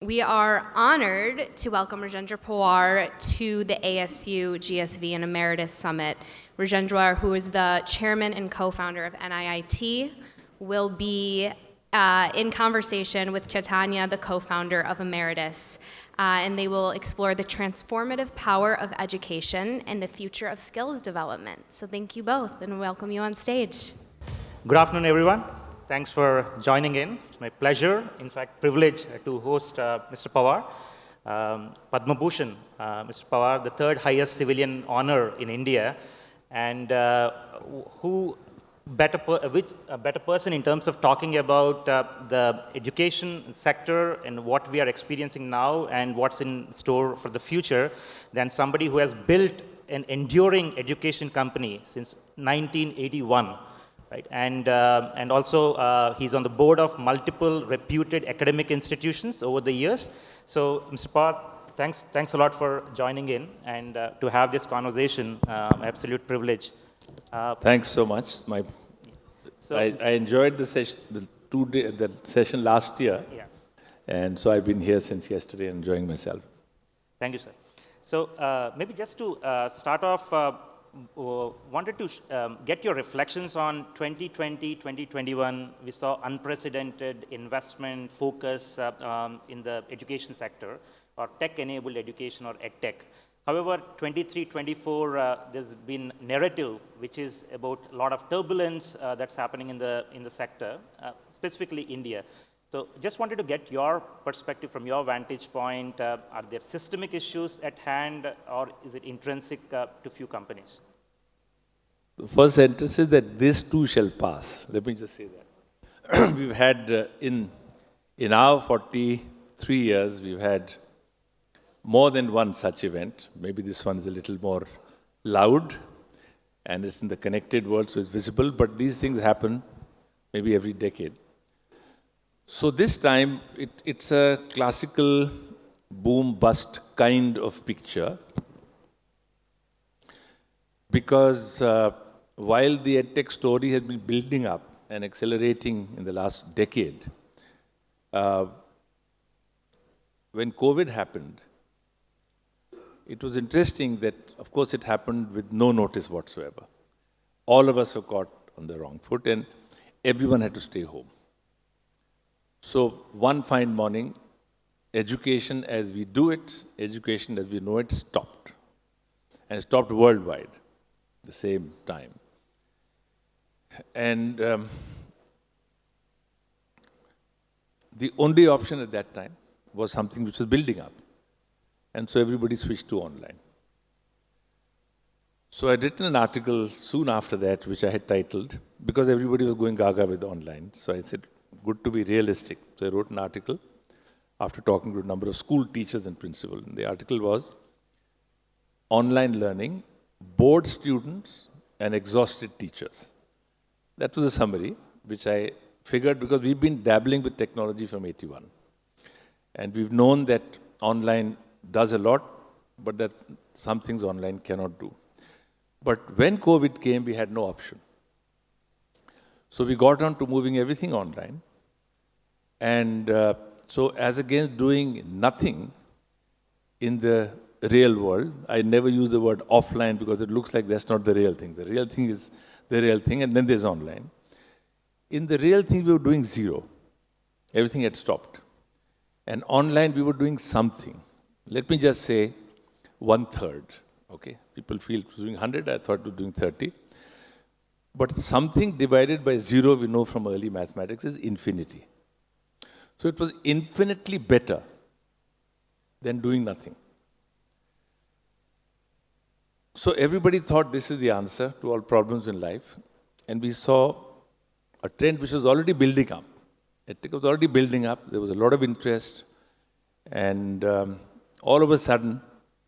We are honored to welcome Rajendra Pawar to the ASU+GSV Emeritus Summit. Rajendra, who is the chairman and co-founder of NIIT, will be in conversation with Chaitanya, the co-founder of Emeritus, and they will explore the transformative power of education and the future of skills development. So thank you both, and welcome you on stage. Good afternoon, everyone. Thanks for joining in. It's my pleasure, in fact, privilege to host Mr. Pawar. Padma Bhushan, Mr. Pawar, the third highest civilian honor in India, and which better person in terms of talking about the education sector and what we are experiencing now and what's in store for the future than somebody who has built an enduring education company since 1981. Right? And also, he's on the board of multiple reputed academic institutions over the years. So, Mr. Pawar, thanks a lot for joining in and to have this conversation. Absolute privilege. Thanks so much. I enjoyed the session, the session last year, and so I've been here since yesterday, enjoying myself. Thank you, sir. So maybe just to start off. Wanted to get your reflections on 2020, 2021. We saw unprecedented investment focus in the education sector, or tech-enabled education, or edtech. However, 23, 24, there's been narrative which is about a lot of turbulence that's happening in the sector, specifically India. So just wanted to get your perspective from your vantage point. Are there systemic issues at hand, or is it intrinsic to few companies? The first sentence is that this too shall pass. Let me just say that. We've had, in our 43 years, we've had more than one such event. Maybe this one is a little more loud, and it's in the connected world, so it's visible, but these things happen maybe every decade. So this time, it's a classical boom-bust kind of picture, because while the edtech story has been building up and accelerating in the last decade, when COVID happened, it was interesting that, of course, it happened with no notice whatsoever. All of us were caught on the wrong foot, and everyone had to stay home. So one fine morning, education as we do it, education as we know it, stopped. And it stopped worldwide at the same time. And the only option at that time was something which was building up. And so everybody switched to online. So I'd written an article soon after that, which I had titled, because everybody was going gaga with online. So I said, good to be realistic. So I wrote an article after talking to a number of school teachers and principals. And the article was, Online Learning, Bored Students and Exhausted Teachers. That was a summary, which I figured because we've been dabbling with technology from 81. And we've known that online does a lot, but that some things online cannot do. But when COVID came, we had no option. So we got on to moving everything online. And so as against doing nothing in the real world, I never use the word offline because it looks like that's not the real thing. The real thing is the real thing, and then there's online. In the real thing, we were doing zero. Everything had stopped. And online, we were doing something. Let me just say 1/3. Okay? People feel it was doing 100, I thought it was doing 30. But something divided by zero, we know from early mathematics, is infinity. So it was infinitely better than doing nothing. So everybody thought this is the answer to all problems in life. And we saw a trend which was already building up. It was already building up. There was a lot of interest. And all of a sudden,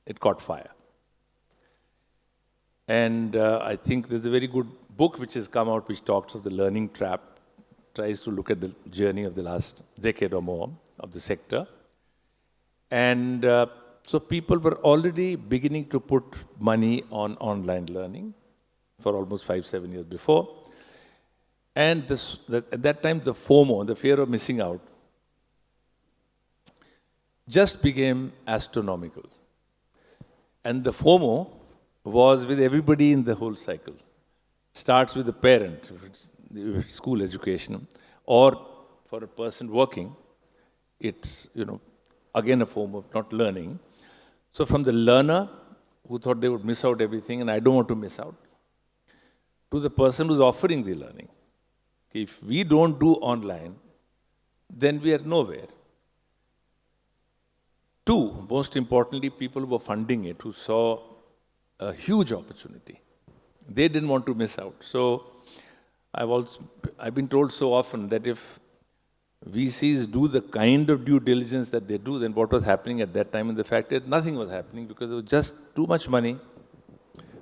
it caught fire. And I think there's a very good book which has come out which talks of the learning trap, tries to look at the journey of the last decade or more of the sector. And so people were already beginning to put money on online learning for almost 5-7 years before. And at that time, the FOMO, the fear of missing out, just became astronomical. And the FOMO was with everybody in the whole cycle. Starts with the parent, if it's school education, or for a person working, it's, again a form of not learning. So from the learner who thought they would miss out everything, and I don't want to miss out, to the person who's offering the learning. If we don't do online, then we are nowhere. Two, most importantly, people who were funding it, who saw a huge opportunity. They didn't want to miss out. So I've been told so often that if VCs do the kind of due diligence that they do, then what was happening at that time, and the fact that nothing was happening because there was just too much money,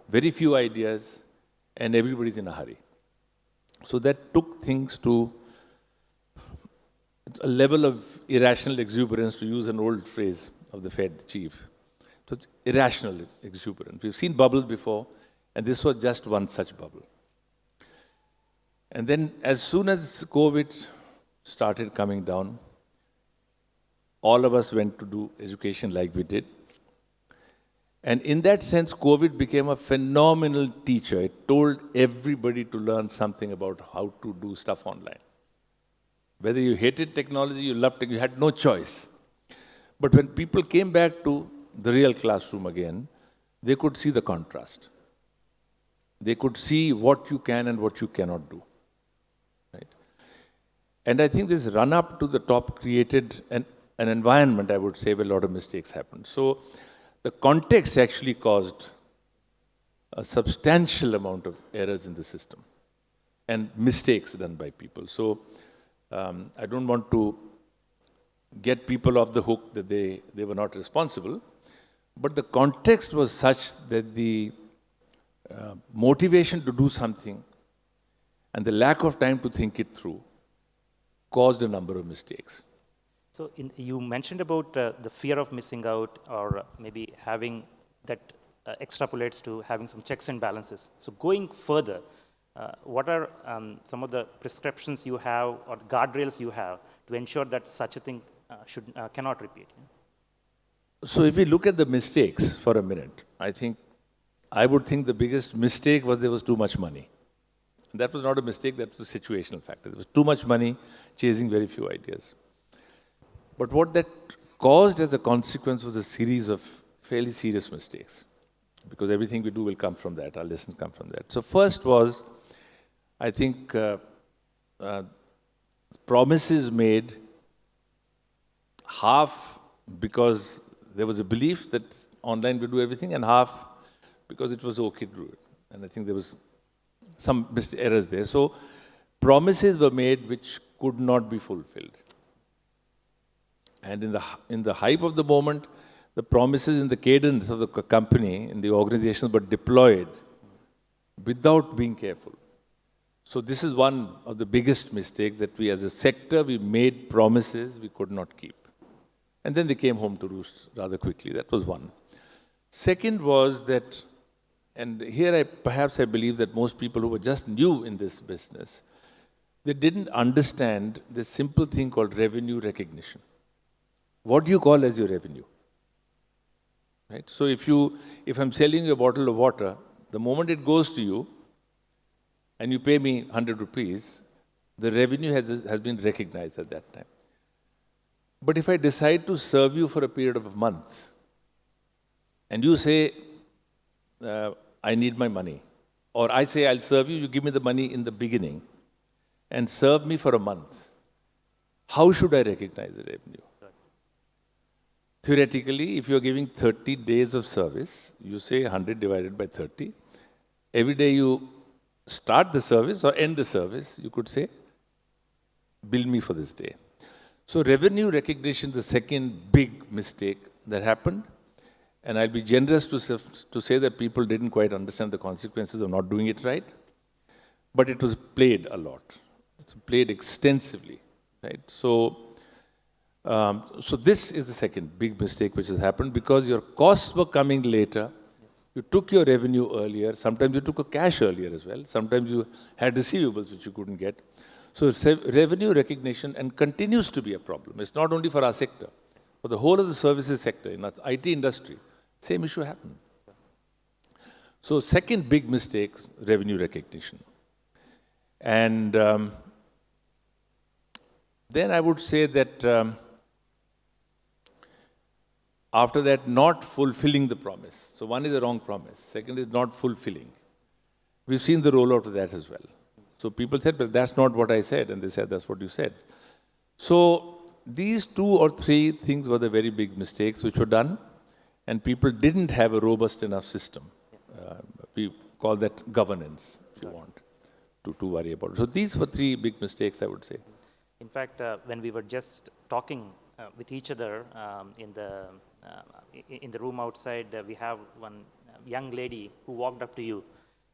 very few ideas, and everybody's in a hurry. So that took things to a level of irrational exuberance, to use an old phrase of the Fed chief. So it's irrational exuberance. We've seen bubbles before, and this was just one such bubble. And then as soon as COVID started coming down, all of us went to do education like we did. And in that sense, COVID became a phenomenal teacher. It told everybody to learn something about how to do stuff online. Whether you hated technology, you loved it, you had no choice. But when people came back to the real classroom again, they could see the contrast. They could see what you can and what you cannot do. Right? And I think this run-up to the top created an environment, I would say, where a lot of mistakes happened. So the context actually caused a substantial amount of errors in the system and mistakes done by people. So I don't want to get people off the hook that they were not responsible, but the context was such that the motivation to do something and the lack of time to think it through caused a number of mistakes. So you mentioned about the fear of missing out, or maybe having that extrapolates to having some checks and balances. So going further, what are some of the prescriptions you have or guardrails you have to ensure that such a thing cannot repeat? So if we look at the mistakes for a minute, I would think the biggest mistake was there was too much money. And that was not a mistake, that was a situational factor. There was too much money chasing very few ideas. But what that caused as a consequence was a series of fairly serious mistakes, because everything we do will come from that, our lessons come from that. So first was, I think, promises made half because there was a belief that online will do everything, and half because it was okay to do it. And I think there was some errors there. So promises were made which could not be fulfilled. And in the hype of the moment, the promises in the cadence of the company, in the organizations, were deployed without being careful. So this is one of the biggest mistakes, that we as a sector, we made promises we could not keep. And then they came home to roost rather quickly. That was one. Second was that, and here perhaps I believe that most people who were just new in this business, they didn't understand this simple thing called revenue recognition. What do you call as your revenue? Right? So if I'm selling you a bottle of water, the moment it goes to you and you pay me 100 rupees, the revenue has been recognized at that time. But if I decide to serve you for a period of a month, and you say, I need my money, or I say I'll serve you, you give me the money in the beginning, and serve me for a month, how should I recognize the revenue? Theoretically, if you're giving 30 days of service, you say 100 divided by 30. Every day you start the service or end the service, you could say, bill me for this day. So revenue recognition is the second big mistake that happened. And I'll be generous to say that people didn't quite understand the consequences of not doing it right. But it was played a lot. It's played extensively, right? So this is the second big mistake which has happened, because your costs were coming later. You took your revenue earlier. Sometimes you took a cash earlier as well. Sometimes you had receivables which you couldn't get. So revenue recognition and continues to be a problem. It's not only for our sector. For the whole of the services sector, in the IT industry, same issue happened. So second big mistake, revenue recognition. And then I would say that after that, not fulfilling the promise. So one is a wrong promise. Second is not fulfilling. We've seen the rollout of that as well. So people said, but that's not what I said. And they said, that's what you said. So these 2 or 3 things were the very big mistakes which were done. And people didn't have a robust enough system. We call that governance, if you want, to worry about. So these were 3 big mistakes, I would say. In fact, when we were just talking with each other in the room outside, we have one young lady who walked up to you,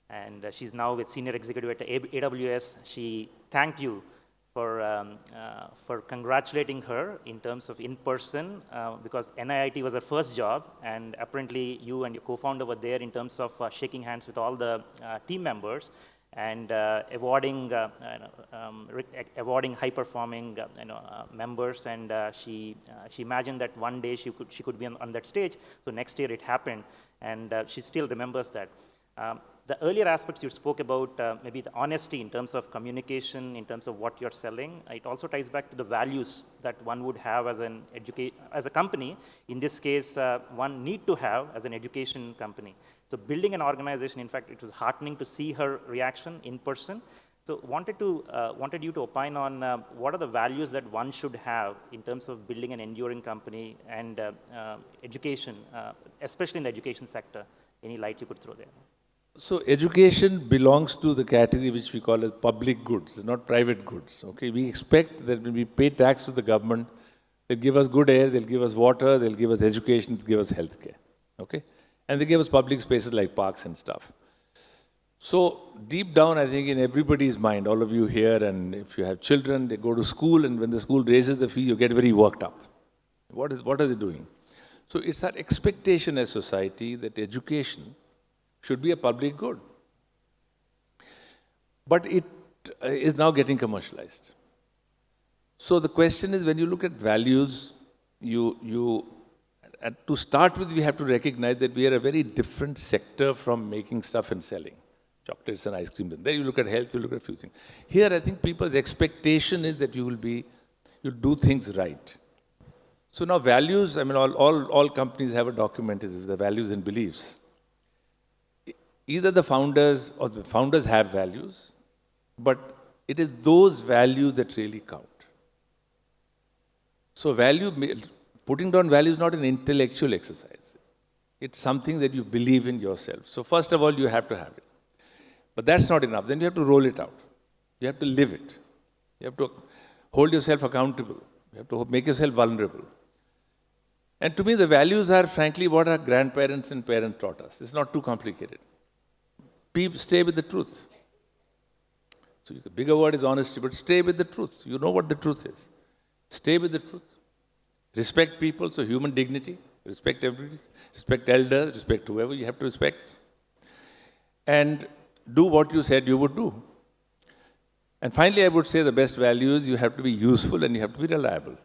and she's now with Senior Executive at AWS. She thanked you for congratulating her in terms of in-person, because NIIT was her first job, and apparently you and your co-founder were there in terms of shaking hands with all the team members and awarding high-performing members. And she imagined that one day she could be on that stage. So next year it happened, and she still remembers that. The earlier aspects you spoke about, maybe the honesty in terms of communication, in terms of what you're selling, it also ties back to the values that one would have as a company. In this case, one need to have as an education company. So building an organization, in fact, it was heartening to see her reaction in person. So wanted you to opine on what are the values that one should have in terms of building an enduring company and education, especially in the education sector. Any light you could throw there? So education belongs to the category which we call as public goods, it's not private goods. Okay, we expect that when we pay tax to the government, they'll give us good air, they'll give us water, they'll give us education, they'll give us healthcare. Okay, and they give us public spaces like parks and stuff. So deep down, I think in everybody's mind, all of you here, and if you have children, they go to school, and when the school raises the fee, you get very worked up. What are they doing? So it's our expectation as society that education should be a public good. But it is now getting commercialized. So the question is, when you look at values, to start with, we have to recognize that we are a very different sector from making stuff and selling. Chocolates and ice creams. And then you look at health, you look at a few things. Here, I think people's expectation is that you'll do things right. So now values, I mean, all companies have a document, is the values and beliefs. Either the founders or the founders have values, but it is those values that really count. So putting down values is not an intellectual exercise. It's something that you believe in yourself. So first of all, you have to have it. But that's not enough. Then you have to roll it out. You have to live it. You have to hold yourself accountable. You have to make yourself vulnerable. And to me, the values are, frankly, what our grandparents and parents taught us. It's not too complicated. Stay with the truth. So the bigger word is honesty, but stay with the truth. You know what the truth is. Stay with the truth. Respect people, so human dignity. Respect everybody. Respect elders, respect whoever you have to respect. And do what you said you would do. And finally, I would say the best value is you have to be useful and you have to be reliable.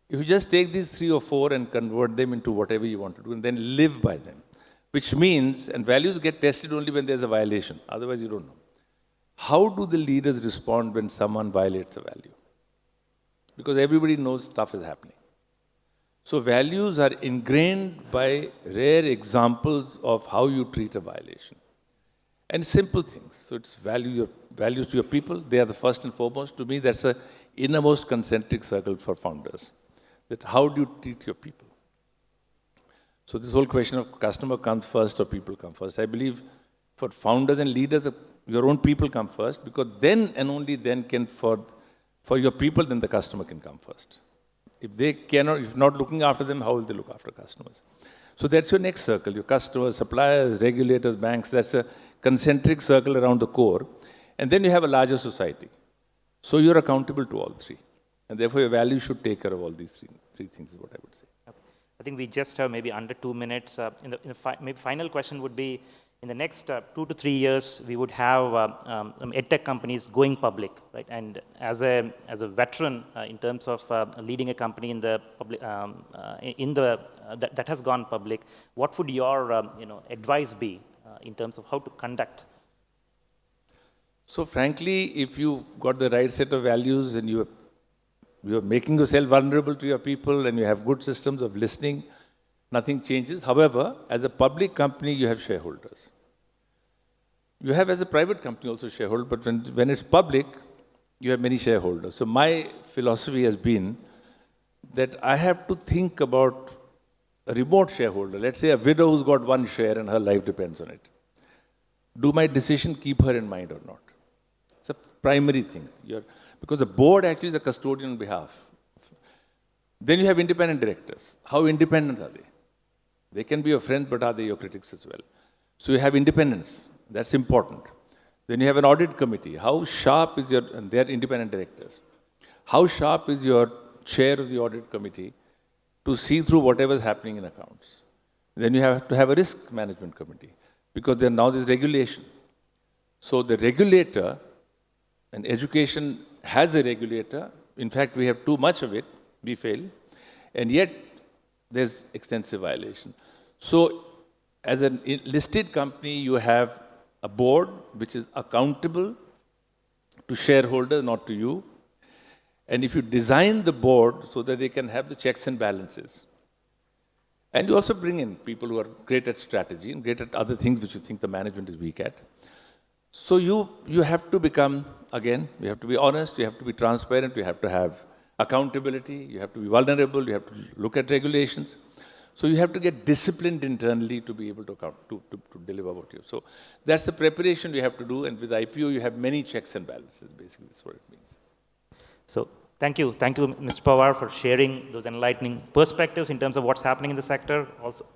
If you just take these 3 or 4 and convert them into whatever you want to do and then live by them, which means, and values get tested only when there's a violation, otherwise you don't know. How do the leaders respond when someone violates a value? Because everybody knows stuff is happening. So values are ingrained by rare examples of how you treat a violation. And simple things. So it's values to your people. They are the first and foremost. To me, that's the innermost concentric circle for founders. That how do you treat your people? So this whole question of customer comes first or people come first. I believe for founders and leaders, your own people come first, because then and only then can for your people, then the customer can come first. If they cannot, if not looking after them, how will they look after customers? So that's your next circle, your customers, suppliers, regulators, banks. That's a concentric circle around the core. And then you have a larger society. So you're accountable to all 3. And therefore your values should take care of all these three things is what I would say. Okay. I think we just have maybe under 2 minutes. Maybe final question would be, in the next 2 to 3 years, we would have edtech companies going public, right? And as a veteran in terms of leading a company in the public, that has gone public, what would your advice be in terms of how to conduct? So frankly, if you've got the right set of values and you are making yourself vulnerable to your people and you have good systems of listening, nothing changes. However, as a public company, you have shareholders. You have as a private company also shareholders, but when it's public, you have many shareholders. So my philosophy has been that I have to think about a remote shareholder. Let's say a widow who's got one share and her life depends on it. Do my decision keep her in mind or not? It's a primary thing. Because the board actually is a custodian on behalf. Then you have independent directors. How independent are they? They can be your friends, but are they your critics as well? So you have independence. That's important. Then you have an audit committee. How sharp is and they are independent directors. How sharp is your chair of the audit committee to see through whatever is happening in accounts? Then you have to have a risk management committee because now there's regulation. So the regulator, and education has a regulator. In fact, we have too much of it. We fail. And yet, there's extensive violation. So, as a listed company, you have a board which is accountable to shareholders, not to you. And if you design the board so that they can have the checks and balances, and you also bring in people who are great at strategy and great at other things which you think the management is weak at. So you have to become, again, you have to be honest, you have to be transparent, you have to have accountability, you have to be vulnerable, you have to look at regulations. So you have to get disciplined internally to be able to deliver what you have. So that's the preparation you have to do, and with IPO you have many checks and balances, basically, that's what it means. So thank you, Mr. Pawar, for sharing those enlightening perspectives in terms of what's happening in the sector,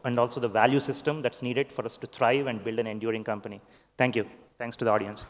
and also the value system that's needed for us to thrive and build an enduring company. Thank you. Thanks to the audience.